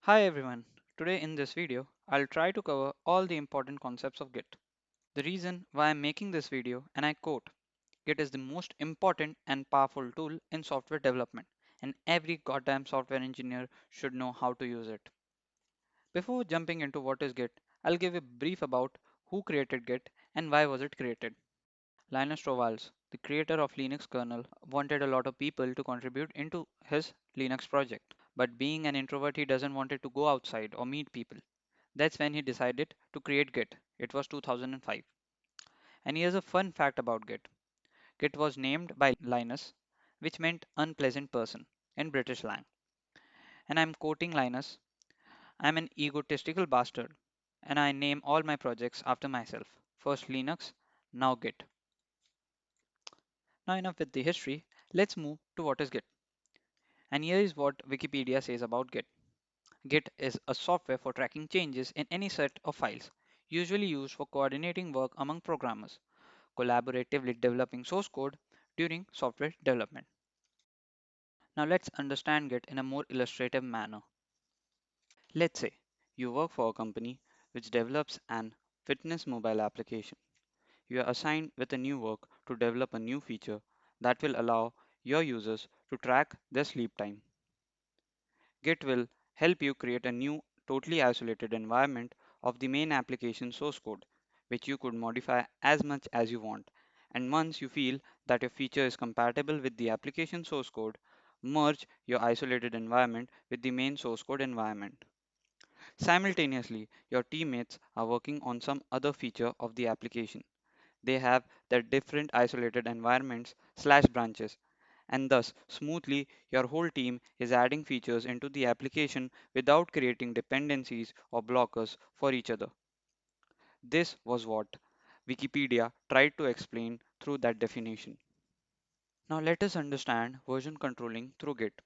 Hi everyone. Today in this video, I'll try to cover all the important concepts of Git. The reason why I'm making this video, and I quote, Git is the most important and powerful tool in software development, and every goddamn software engineer should know how to use it. Before jumping into what is Git, I'll give a brief about who created Git and why was it created. Linus Torvalds, the creator of Linux kernel, wanted a lot of people to contribute into his Linux project. But being an introvert, he doesn't want to go outside or meet people. That's when he decided to create Git. It was 2005. And here's a fun fact about Git. Git was named by Linus, which meant unpleasant person in British slang. And I'm quoting Linus, I'm an egotistical bastard, and I name all my projects after myself. First Linux, now Git. Now enough with the history, let's move to what is Git. And here is what Wikipedia says about Git. Git is a software for tracking changes in any set of files, usually used for coordinating work among programmers, collaboratively developing source code during software development. Now let's understand Git in a more illustrative manner. Let's say you work for a company which develops an fitness mobile application. You are assigned with a new work to develop a new feature that will allow your users to track their sleep time. Git will help you create a new, totally isolated environment of the main application source code, which you could modify as much as you want. And once you feel that your feature is compatible with the application source code, merge your isolated environment with the main source code environment. Simultaneously, your teammates are working on some other feature of the application. They have their different isolated environments slash branches, and thus smoothly your whole team is adding features into the application without creating dependencies or blockers for each other. This was what Wikipedia tried to explain through that definition. Now let us understand version controlling through Git.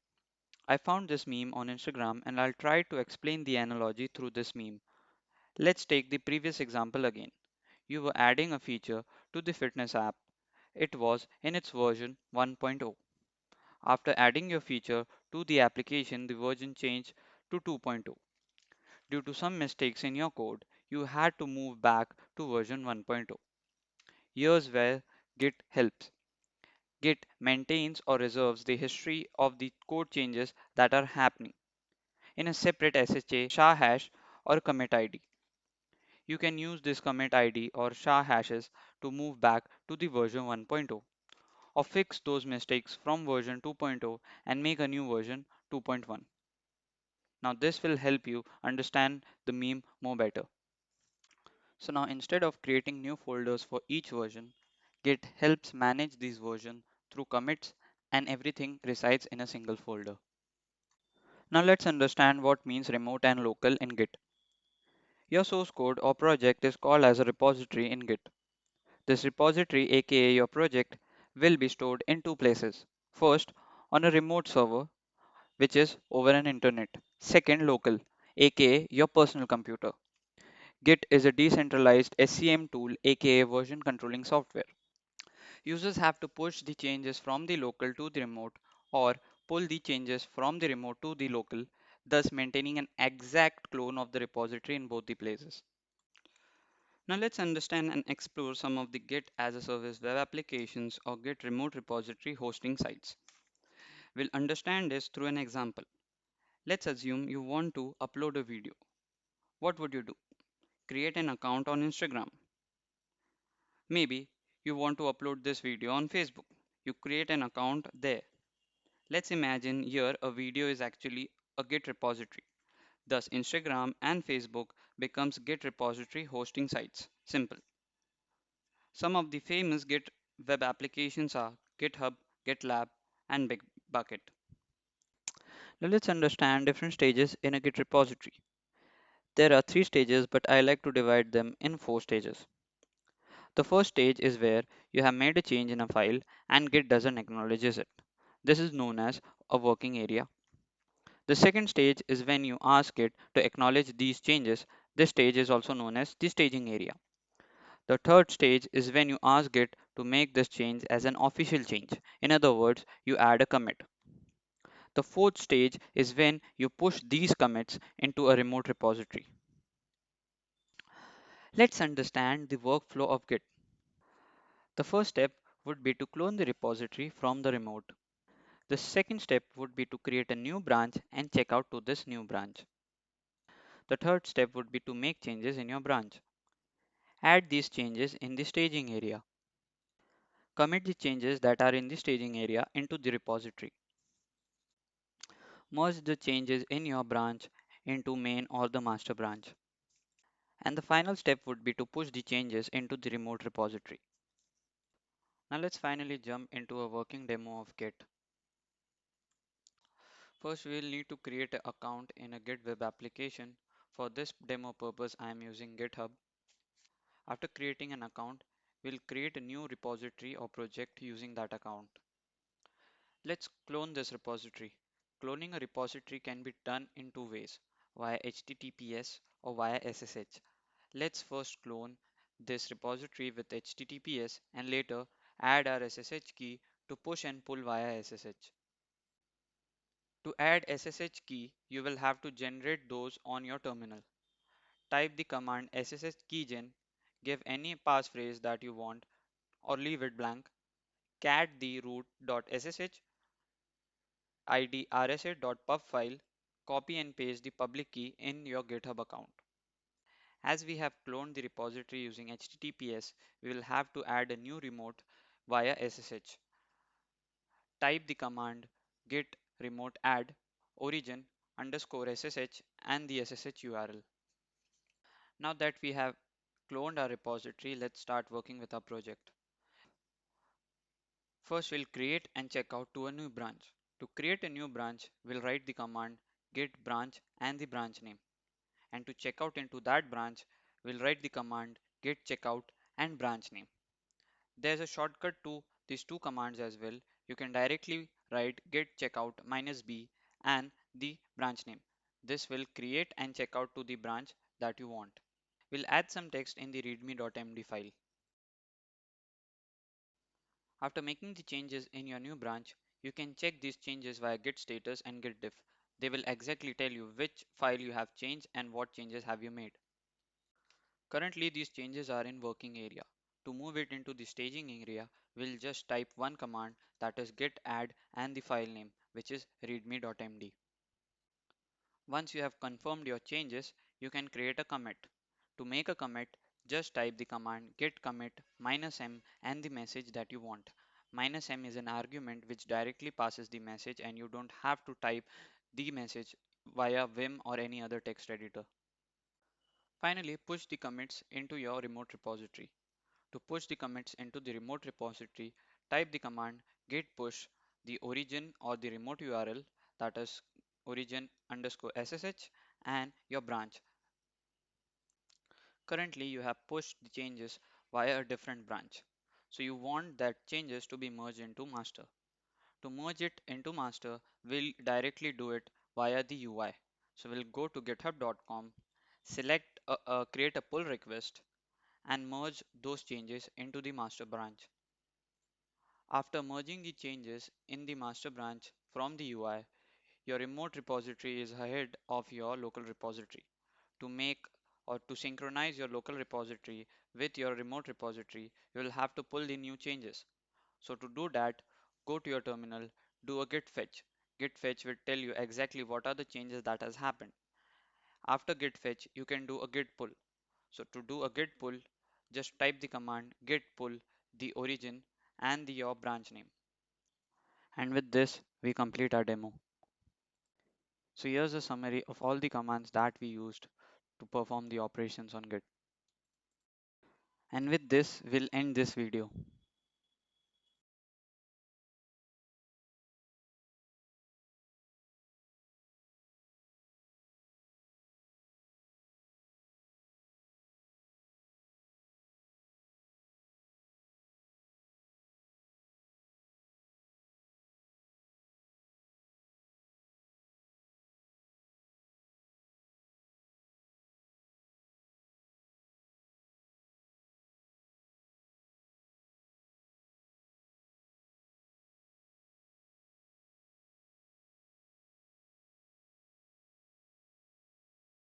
I found this meme on Instagram and I'll try to explain the analogy through this meme. Let's take the previous example again. You were adding a feature to the fitness app. It was in its version 1.0. After adding your feature to the application, the version changed to 2.0. Due to some mistakes in your code, you had to move back to version 1.0. Here's where Git helps. Git maintains or reserves the history of the code changes that are happening in a separate SHA hash or commit ID. You can use this commit ID or SHA hashes to move back to the version 1.0 or fix those mistakes from version 2.0 and make a new version 2.1. Now this will help you understand the meme more better. So now instead of creating new folders for each version, Git helps manage these versions through commits and everything resides in a single folder. Now let's understand what means remote and local in Git. Your source code or project is called as a repository in Git. This repository, aka your project, will be stored in two places. First, on a remote server, which is over an internet. Second, local, aka your personal computer. Git is a decentralized SCM tool, aka version controlling software. Users have to push the changes from the local to the remote or pull the changes from the remote to the local, thus maintaining an exact clone of the repository in both the places. Now let's understand and explore some of the Git as a service web applications or Git remote repository hosting sites. We'll understand this through an example. Let's assume you want to upload a video. What would you do? Create an account on Instagram. Maybe you want to upload this video on Facebook. You create an account there. Let's imagine here a video is actually a Git repository. Thus Instagram and Facebook becomes Git repository hosting sites. Simple. Some of the famous Git web applications are GitHub, GitLab, and Bitbucket. Now let's understand different stages in a Git repository. There are three stages, but I like to divide them in four stages. The first stage is where you have made a change in a file and Git doesn't acknowledge it. This is known as a working area. The second stage is when you ask it to acknowledge these changes. This stage is also known as the staging area. The third stage is when you ask it to make this change as an official change. In other words, you add a commit. The fourth stage is when you push these commits into a remote repository. Let's understand the workflow of Git. The first step would be to clone the repository from the remote. The second step would be to create a new branch and check out to this new branch. The third step would be to make changes in your branch. Add these changes in the staging area. Commit the changes that are in the staging area into the repository. Merge the changes in your branch into main or the master branch. And the final step would be to push the changes into the remote repository. Now let's finally jump into a working demo of Git. First, we will need to create an account in a Git web application. For this demo purpose, I am using GitHub. After creating an account, we'll create a new repository or project using that account. Let's clone this repository. Cloning a repository can be done in two ways, via HTTPS or via SSH. Let's first clone this repository with HTTPS and later add our SSH key to push and pull via SSH. To add SSH key, you will have to generate those on your terminal. Type the command ssh keygen, give any passphrase that you want or leave it blank, cat the root.ssh id rsa.pub file, copy and paste the public key in your GitHub account. As we have cloned the repository using HTTPS, we will have to add a new remote via SSH. Type the command git remote add origin underscore SSH and the SSH URL. Now that we have cloned our repository, let's start working with our project. First, we'll create and check out to a new branch. To create a new branch, we'll write the command git branch and the branch name. And to check out into that branch, we'll write the command git checkout and branch name. There's a shortcut to these two commands as well. You can directly write git checkout -b and the branch name. This will create and check out to the branch that you want. We'll add some text in the readme.md file. After making the changes in your new branch, you can check these changes via git status and git diff. They will exactly tell you which file you have changed and what changes have you made. Currently these changes are in working area. To move it into the staging area, we'll just type one command, that is git add and the file name, which is readme.md. Once you have confirmed your changes, you can create a commit. To make a commit, just type the command git commit -m and the message that you want. -m is an argument which directly passes the message and you don't have to type the message via Vim or any other text editor. Finally, push the commits into your remote repository. To push the commits into the remote repository, type the command git push the origin or the remote URL, that is origin underscore SSH and your branch. Currently, you have pushed the changes via a different branch. So you want that changes to be merged into master. To merge it into master, we'll directly do it via the UI. So we'll go to github.com, select create a pull request and merge those changes into the master branch. After merging the changes in the master branch from the UI, your remote repository is ahead of your local repository. To make or to synchronize your local repository with your remote repository, you will have to pull the new changes. So to do that, go to your terminal, do a git fetch. Git fetch will tell you exactly what are the changes that has happened. After git fetch, you can do a git pull. So to do a git pull, just type the command git pull the origin and your branch name. And with this, we complete our demo. So here's a summary of all the commands that we used to perform the operations on Git. And with this, we'll end this video.